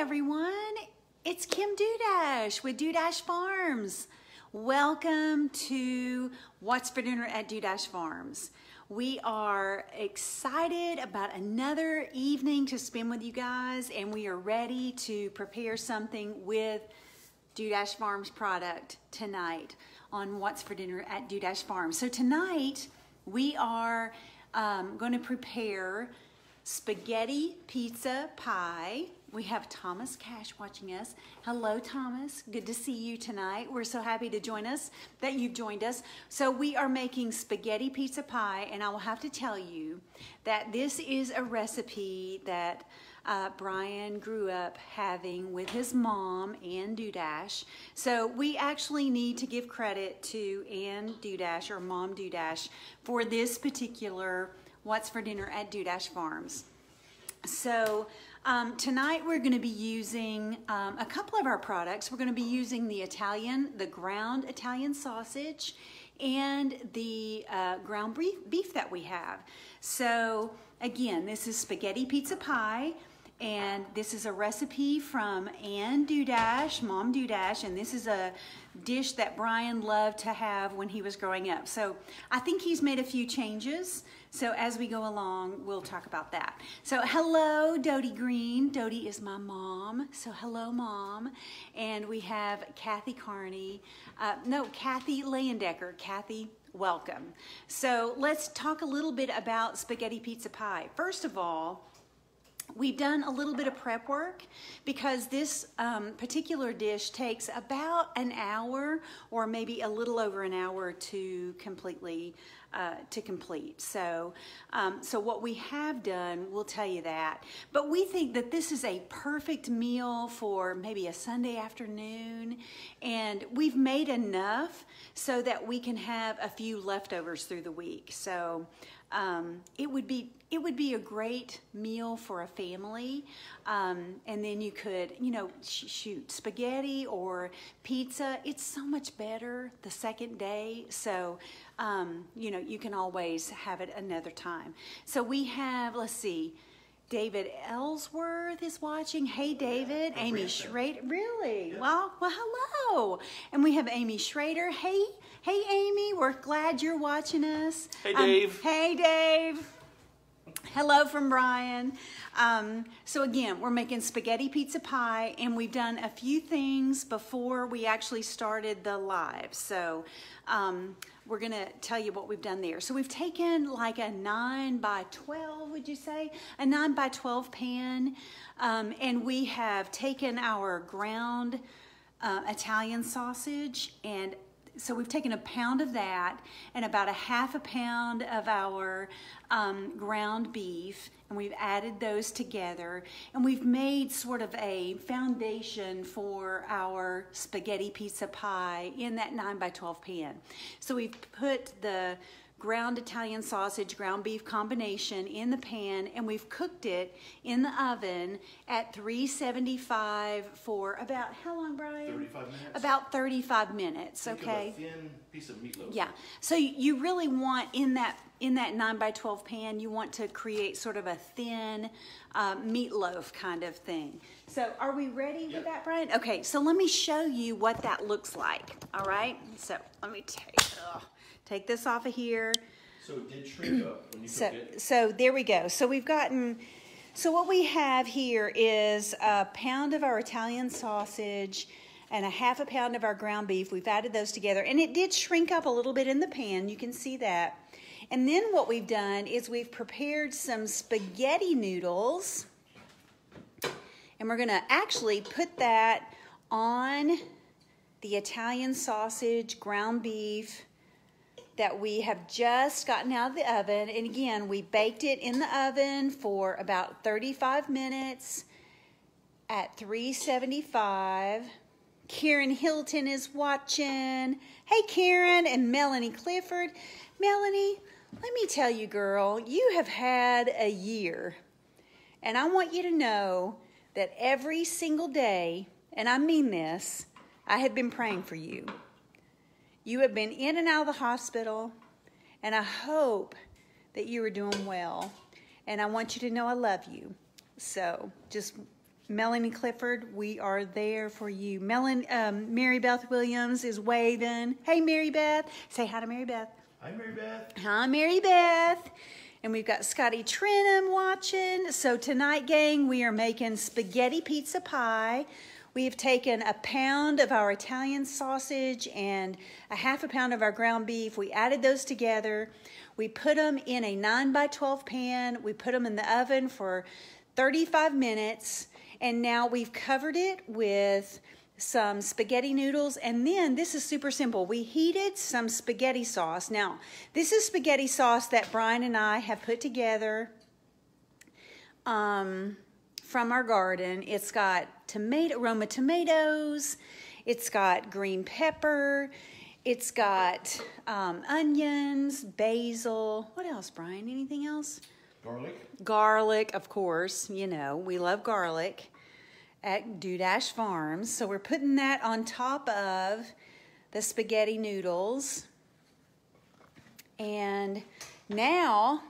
everyone, it's Kim Dudash with Dudash Farms. Welcome to What's for Dinner at Dudash Farms. We are excited about another evening to spend with you guys, and we are ready to prepare something with Dudash Farms product tonight on What's for Dinner at Dudash Farms. So tonight we are going to prepare spaghetti pizza pie. We have Thomas Cash watching us. Hello, Thomas. Good to see you tonight. We're so happy to join us, that you've joined us. So we are making spaghetti pizza pie, and I will have to tell you that this is a recipe that Brian grew up having with his mom, Ann Dudash. So we actually need to give credit to Ann Dudash, or Mom Dudash, for this particular What's for Dinner at Dudash Farms. So tonight we're going to be using a couple of our products. We're going to be using the ground Italian sausage and the ground beef that we have. So again, this is spaghetti pizza pie, and this is a recipe from Ann Dudash, Mom Dudash, and this is a dish that Brian loved to have when he was growing up. So I think he's made a few changes. So as we go along, we'll talk about that. So hello, Dodie Green. Dodie is my mom. So hello, Mom. And we have Kathy Carney. Kathy Leyendecker. Kathy, welcome. So let's talk a little bit about spaghetti pizza pie. First of all, we've done a little bit of prep work because this particular dish takes about an hour or maybe a little over an hour to complete. So what we have done, we'll tell you that. But we think that this is a perfect meal for maybe a Sunday afternoon, and we've made enough so that we can have a few leftovers through the week. So it would be a great meal for a family, and then you could, shoot, spaghetti or pizza. It's so much better the second day, so you can always have it another time. So we have, let's see, David Ellsworth is watching. Hey, David. Amy Schrader. Really? Yeah. Well, hello. And we have Amy Schrader. Hey, Amy. We're glad you're watching us. Hey, Dave. Hey, Dave. Hello from Brian. So again, we're making spaghetti pizza pie, and we've done a few things before we actually started the live. So we're gonna tell you what we've done there. So we've taken like a 9 by 12, would you say? A 9 by 12 pan, and we have taken our ground Italian sausage, and so we've taken a pound of that and about a half a pound of our ground beef, and we've added those together, and we've made sort of a foundation for our spaghetti pizza pie in that 9 by 12 pan. So we've put the ground Italian sausage, ground beef combination in the pan, and we've cooked it in the oven at 375 for about, how long, Brian? 35 minutes. About 35 minutes, okay? Think of a thin piece of meatloaf. Yeah, so you really want, in that 9 by 12 pan, you want to create sort of a thin meatloaf kind of thing. So are we ready with that, Brian? Okay, so let me show you what that looks like, all right? So let me take this off of here. So it did shrink up when you cooked it? So there we go. So we've gotten, so what we have here is a pound of our Italian sausage and a half a pound of our ground beef. We've added those together, and it did shrink up a little bit in the pan. You can see that. And then what we've done is we've prepared some spaghetti noodles, and we're gonna actually put that on the Italian sausage, ground beef, that we have just gotten out of the oven. And again, we baked it in the oven for about 35 minutes at 375. Karen Hilton is watching. Hey, Karen, and Melanie Clifford. Melanie, let me tell you, girl, you have had a year. And I want you to know that every single day, and I mean this, I have been praying for you. You have been in and out of the hospital, and I hope that you are doing well. And I want you to know I love you. So just Melanie Clifford, we are there for you. Mary Beth Williams is waving. Hey, Mary Beth. Say hi to Mary Beth. Hi, Mary Beth. Hi, Mary Beth. And we've got Scotty Trenum watching. So tonight, gang, we are making spaghetti pizza pie. We have taken a pound of our Italian sausage and a half a pound of our ground beef. We added those together. We put them in a 9x12 pan. We put them in the oven for 35 minutes. And now we've covered it with some spaghetti noodles. And then this is super simple. We heated some spaghetti sauce. Now, this is spaghetti sauce that Brian and I have put together from our garden. It's got Roma tomatoes. It's got green pepper. It's got onions, basil. What else, Brian? Anything else? Garlic. Garlic, of course. You know, we love garlic at Dudash Farms. So we're putting that on top of the spaghetti noodles. And now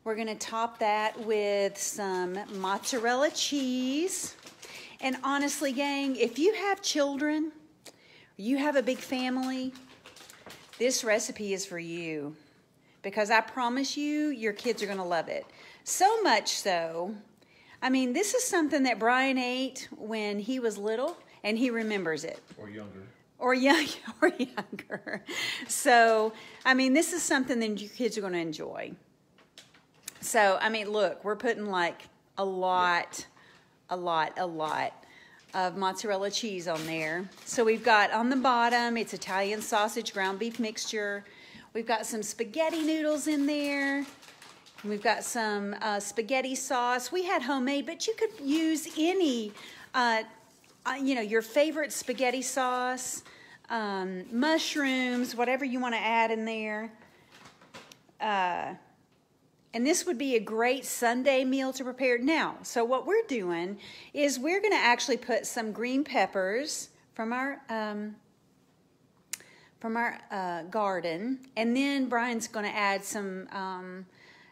we're going to top that with some mozzarella cheese. And honestly, gang, if you have children, you have a big family, this recipe is for you. Because I promise you, your kids are going to love it. So much so, I mean, this is something that Brian ate when he was little, and he remembers it. Or younger. Or younger. So, I mean, this is something that your kids are going to enjoy. So, I mean, look, we're putting like a lot of mozzarella cheese on there. So we've got on the bottom, it's Italian sausage, ground beef mixture. We've got some spaghetti noodles in there. We've got some spaghetti sauce. We had homemade, but you could use any, your favorite spaghetti sauce, mushrooms, whatever you want to add in there. And this would be a great Sunday meal to prepare. Now, so what we're doing is we're going to actually put some green peppers from our garden, and then Brian's going to add some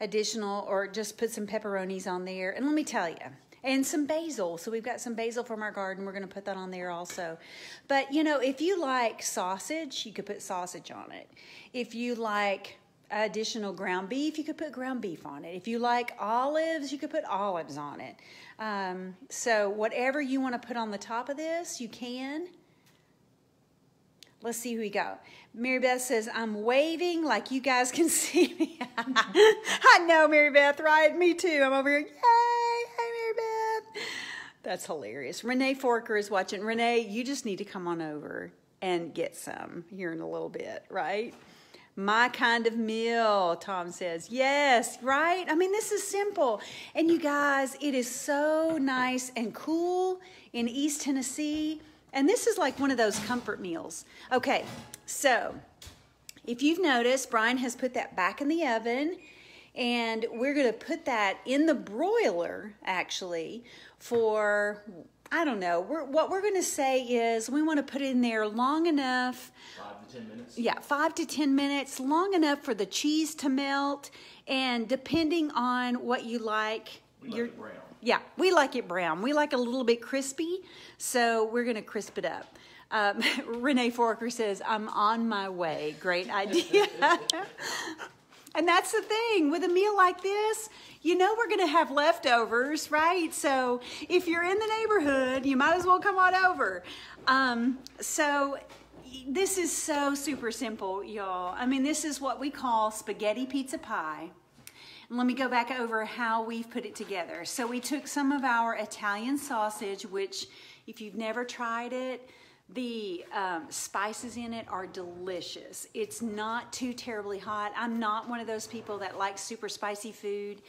additional, or just put some pepperonis on there. And let me tell you, and some basil. So we've got some basil from our garden. We're going to put that on there also. But, you know, if you like sausage, you could put sausage on it. If you like additional ground beef, you could put ground beef on it. If you like olives, you could put olives on it. So whatever you want to put on the top of this, you can. Let's see who we go. Mary Beth says, I'm waving like you guys can see me. I know, Mary Beth, right? Me too. I'm over here. Yay! Hey, Mary Beth. That's hilarious. Renee Forker is watching. Renee, you just need to come on over and get some here in a little bit, right? My kind of meal, Tom says. Yes, right? I mean, this is simple. And you guys, it is so nice and cool in East Tennessee. And this is like one of those comfort meals. Okay, so if you've noticed, Brian has put that back in the oven. And we're going to put that in the broiler, actually, for, I don't know. What we're going to say is we want to put it in there long enough. 5 to 10 minutes? Yeah, 5 to 10 minutes, long enough for the cheese to melt. And depending on what you like. We like it brown. Yeah, we like it brown. We like a little bit crispy, so we're going to crisp it up. Renee Forker says, I'm on my way. Great idea. And that's the thing. With a meal like this, you know we're going to have leftovers, right? So if you're in the neighborhood, you might as well come on over. So this is so super simple, y'all. I mean, this is what we call spaghetti pizza pie. And let me go back over how we've put it together. So we took some of our Italian sausage, which if you've never tried it, the spices in it are delicious. It's not too terribly hot. I'm not one of those people that likes super spicy food.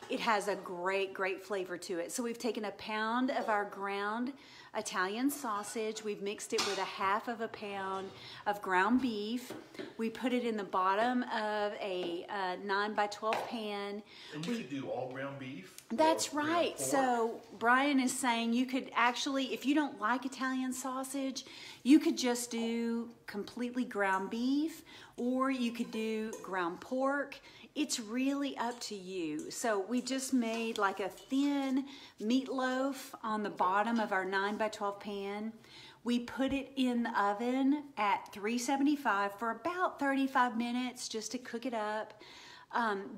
It has a great, great flavor to it. So we've taken a pound of our ground Italian sausage. We've mixed it with a half of a pound of ground beef. We put it in the bottom of a 9x12 pan. And you could do all ground beef. That's Well, right. pork. So Brian is saying you could actually, if you don't like Italian sausage, you could just do completely ground beef, or you could do ground pork. It's really up to you. So we just made like a thin meatloaf on the bottom of our 9x12 pan. We put it in the oven at 375 for about 35 minutes just to cook it up.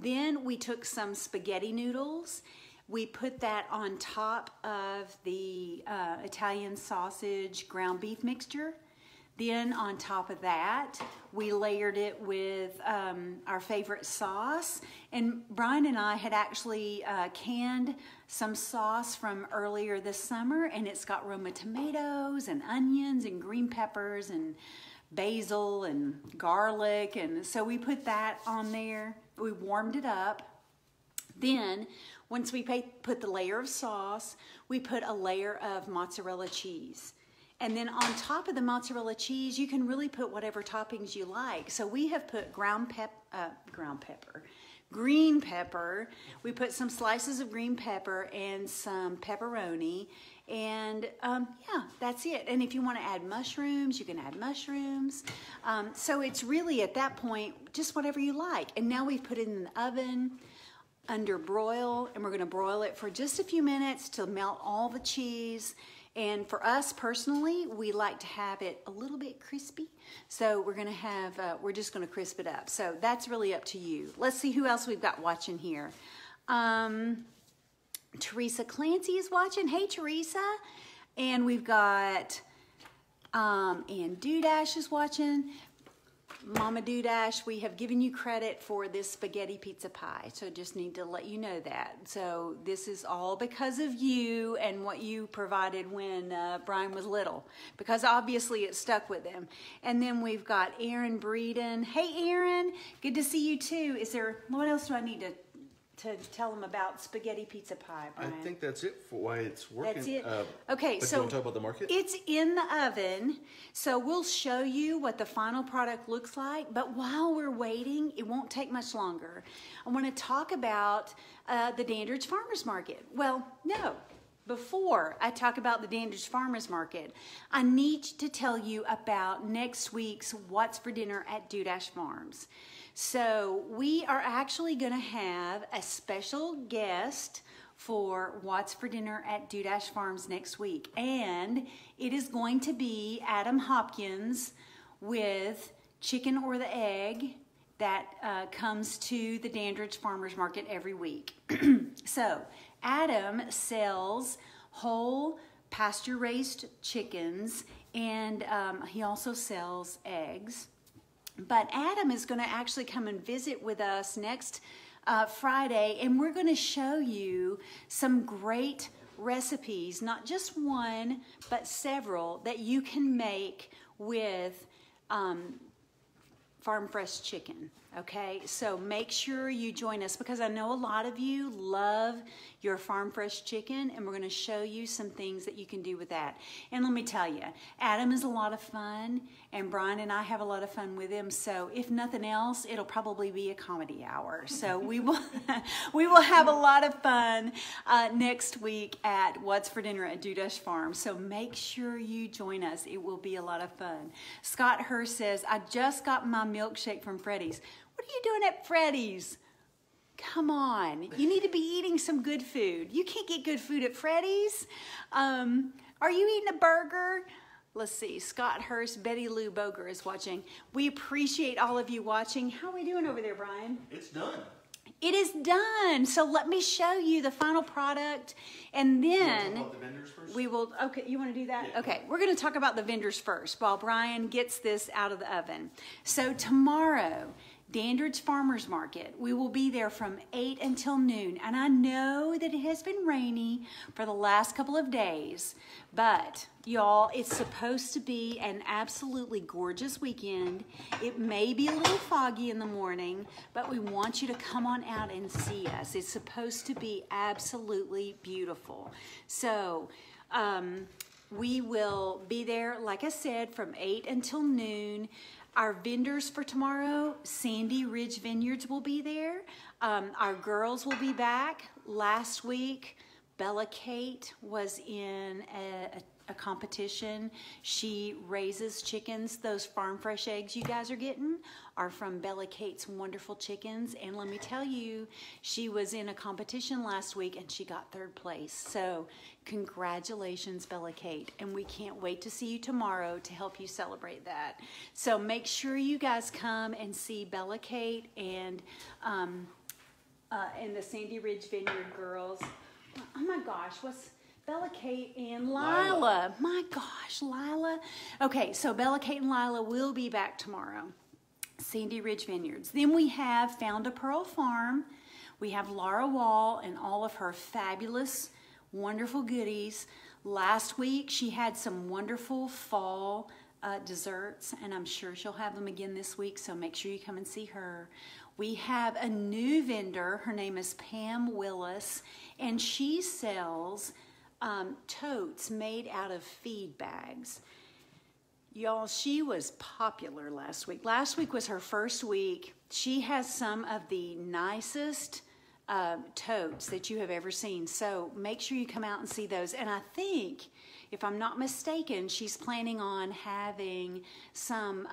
Then we took some spaghetti noodles. We put that on top of the Italian sausage ground beef mixture. Then on top of that, we layered it with our favorite sauce. And Brian and I had actually canned some sauce from earlier this summer, and it's got Roma tomatoes and onions and green peppers and basil and garlic. And so we put that on there. We warmed it up. Then, once we put the layer of sauce, we put a layer of mozzarella cheese. And then on top of the mozzarella cheese, you can really put whatever toppings you like. So we have put green pepper. We put some slices of green pepper and some pepperoni. And yeah, that's it. And if you want to add mushrooms, you can add mushrooms. So it's really at that point, just whatever you like. And now we've put it in the oven under broil, and we're going to broil it for just a few minutes to melt all the cheese. And for us personally, we like to have it a little bit crispy. So we're just going to crisp it up. So that's really up to you. Let's see who else we've got watching here. Teresa Clancy is watching. Hey, Teresa. And we've got Ann Dudash is watching. Mama Dudash, we have given you credit for this spaghetti pizza pie, so just need to let you know that. So this is all because of you and what you provided when Brian was little, because obviously it stuck with him. And then we've got Erin Breeden. Hey, Erin, good to see you too. What else do I need to tell them about spaghetti pizza pie, Brian? I think that's it for why it's working. That's it. Okay, but so do you want to talk about the market? It's in the oven, so we'll show you what the final product looks like. But while we're waiting, it won't take much longer. I want to talk about the Dandridge Farmers Market. Well, no. Before I talk about the Dandridge Farmers Market, I need to tell you about next week's What's for Dinner at Dudash Farms. So we are actually going to have a special guest for What's for Dinner at Dudash Farms next week. And it is going to be Adam Hopkins with Chicken or the Egg that comes to the Dandridge Farmers Market every week. So Adam sells whole pasture-raised chickens, and he also sells eggs. But Adam is going to actually come and visit with us next Friday, and we're going to show you some great recipes, not just one, but several that you can make with farm fresh chicken. Okay, so make sure you join us, because I know a lot of you love your farm fresh chicken, and we're going to show you some things that you can do with that. And let me tell you, Adam is a lot of fun, and Brian and I have a lot of fun with him. So if nothing else, it'll probably be a comedy hour. So we will have a lot of fun next week at What's for Dinner at Dudash Farms. So make sure you join us. It will be a lot of fun. Scott Hurst says, I just got my milkshake from Freddy's. What are you doing at Freddy's? Come on, you need to be eating some good food. You can't get good food at Freddy's. Are you eating a burger? Let's see, Scott Hurst, Betty Lou Boger is watching. We appreciate all of you watching. How are we doing over there, Brian? It's done. It is done. So let me show you the final product, and then You want to talk about the vendors first? we will. Okay, you want to do that? Yeah. Okay, we're going to talk about the vendors first while Brian gets this out of the oven. So tomorrow, Dandridge Farmers Market. We will be there from 8 until noon. And I know that it has been rainy for the last couple of days, but y'all, it's supposed to be an absolutely gorgeous weekend. It may be a little foggy in the morning, but we want you to come on out and see us. It's supposed to be absolutely beautiful. So, we will be there, like I said, from 8 until noon. Our vendors for tomorrow, Sandy Ridge Vineyards will be there. Our girls will be back. Last week, Bella Kate was in a competition. She raises chickens. Those farm fresh eggs you guys are getting are from Bella Kate's wonderful chickens. And let me tell you, she was in a competition last week and she got 3rd place. So congratulations, Bella Kate. And we can't wait to see you tomorrow to help you celebrate that. So make sure you guys come and see Bella Kate and the Sandy Ridge Vineyard girls. Oh my gosh, what's Bella Kate and Lila. My gosh, Lila. Okay, so Bella Kate and Lila will be back tomorrow. Sandy Ridge Vineyards. Then we have Found a Pearl Farm. We have Laura Wall and all of her fabulous, wonderful goodies. Last week, she had some wonderful fall desserts, and I'm sure she'll have them again this week, so make sure you come and see her. We have a new vendor. Her name is Pam Willis, and she sells totes made out of feed bags. Y'all, she was popular last week. Last week was her first week. She has some of the nicest totes that you have ever seen. So make sure you come out and see those. And I think, if I'm not mistaken, she's planning on having some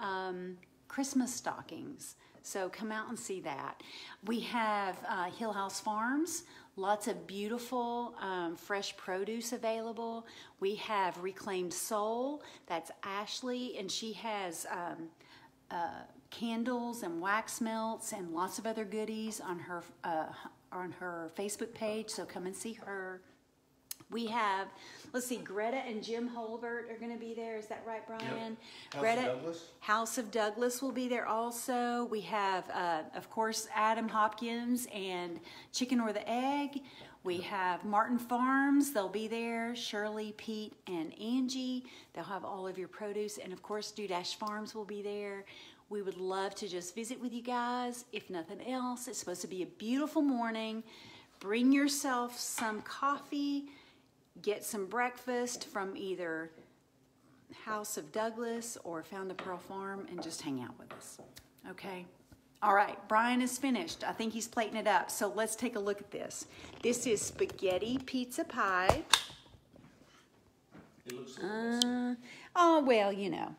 Christmas stockings. So come out and see that. We have Hill House Farms. Lots of beautiful fresh produce available. We have Reclaimed Soul. That's Ashley, and she has candles and wax melts and lots of other goodies on her Facebook page. So come and see her. We have, let's see, Greta and Jim Holbert are going to be there. Is that right, Brian? Yep. Greta, House of Douglas. House of Douglas will be there also. We have, of course, Adam Hopkins and Chicken or the Egg. We have Martin Farms. They'll be there. Shirley, Pete, and Angie. They'll have all of your produce. And, of course, Dudash Farms will be there. We would love to just visit with you guys. If nothing else, it's supposed to be a beautiful morning. Bring yourself some coffee. Get some breakfast from either House of Douglas or Found a Pearl Farm and just hang out with us, okay? All right, Brian is finished. I think he's plating it up, so let's take a look at this. This is spaghetti pizza pie. It looks a little messy. Oh, well, you know.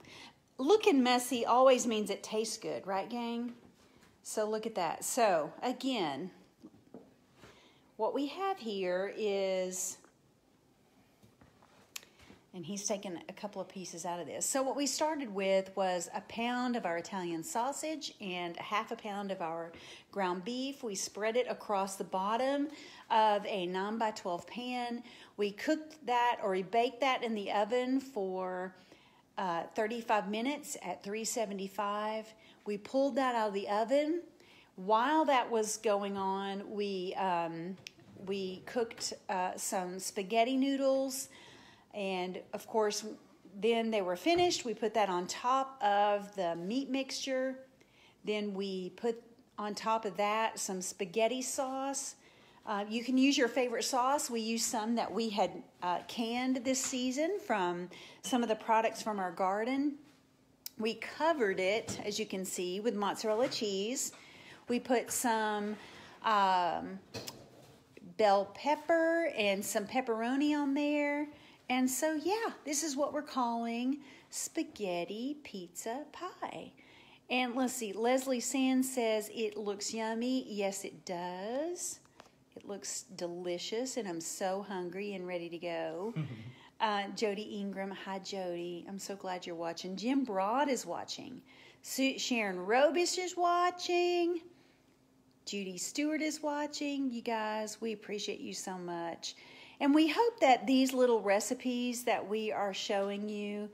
Looking messy always means it tastes good, right, gang? So look at that. So, again, what we have here is... and he's taken a couple of pieces out of this. So what we started with was a pound of our Italian sausage and a half a pound of our ground beef. We spread it across the bottom of a 9x12 pan. We cooked that, or we baked that in the oven for 35 minutes at 375. We pulled that out of the oven. While that was going on, we cooked some spaghetti noodles. And of course, then they were finished. We put that on top of the meat mixture. Then we put on top of that some spaghetti sauce. You can use your favorite sauce. We used some that we had canned this season from some of the products from our garden. We covered it, as you can see, with mozzarella cheese. We put some bell pepper and some pepperoni on there. And so, yeah, this is what we're calling spaghetti pizza pie. And let's see, Leslie Sands says it looks yummy. Yes, it does. It looks delicious, and I'm so hungry and ready to go. Jody Ingram, hi, Jody. I'm so glad you're watching. Jim Broad is watching. Sharon Robish is watching. Judy Stewart is watching. You guys, we appreciate you so much. And we hope that these little recipes that we are showing you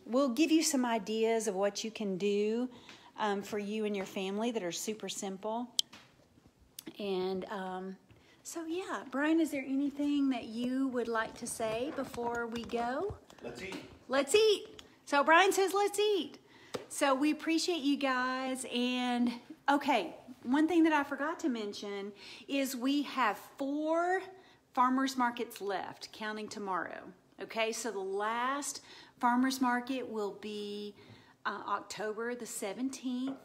will give you some ideas of what you can do for you and your family that are super simple. And so, yeah, Brian, is there anything that you would like to say before we go? Let's eat. Let's eat. So Brian says, let's eat. So we appreciate you guys. And, okay, one thing that I forgot to mention is we have 4 farmers markets left, counting tomorrow. Okay, so the last farmers market will be October the 17th.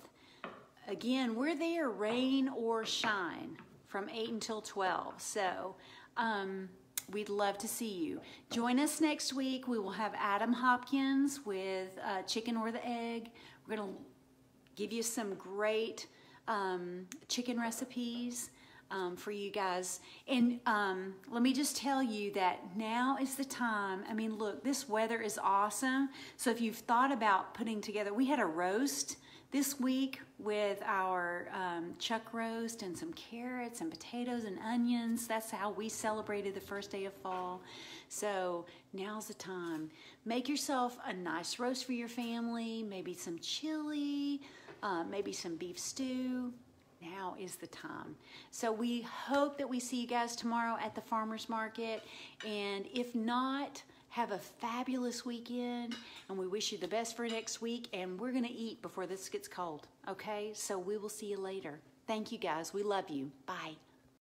again, we're there rain or shine from 8 until 12. So we'd love to see you. Join us next week. We will have Adam Hopkins with Chicken or the Egg. We're going to give you some great chicken recipes for you guys. And let me just tell you that now is the time. I mean, look, this weather is awesome. So if you've thought about putting together, we had a roast this week with our chuck roast and some carrots and potatoes and onions. That's how we celebrated the first day of fall. So now's the time. Make yourself a nice roast for your family, maybe some chili, maybe some beef stew. Now is the time. So we hope that we see you guys tomorrow at the farmer's market. And if not, have a fabulous weekend. And we wish you the best for next week. And we're going to eat before this gets cold. Okay? So we will see you later. Thank you guys. We love you. Bye.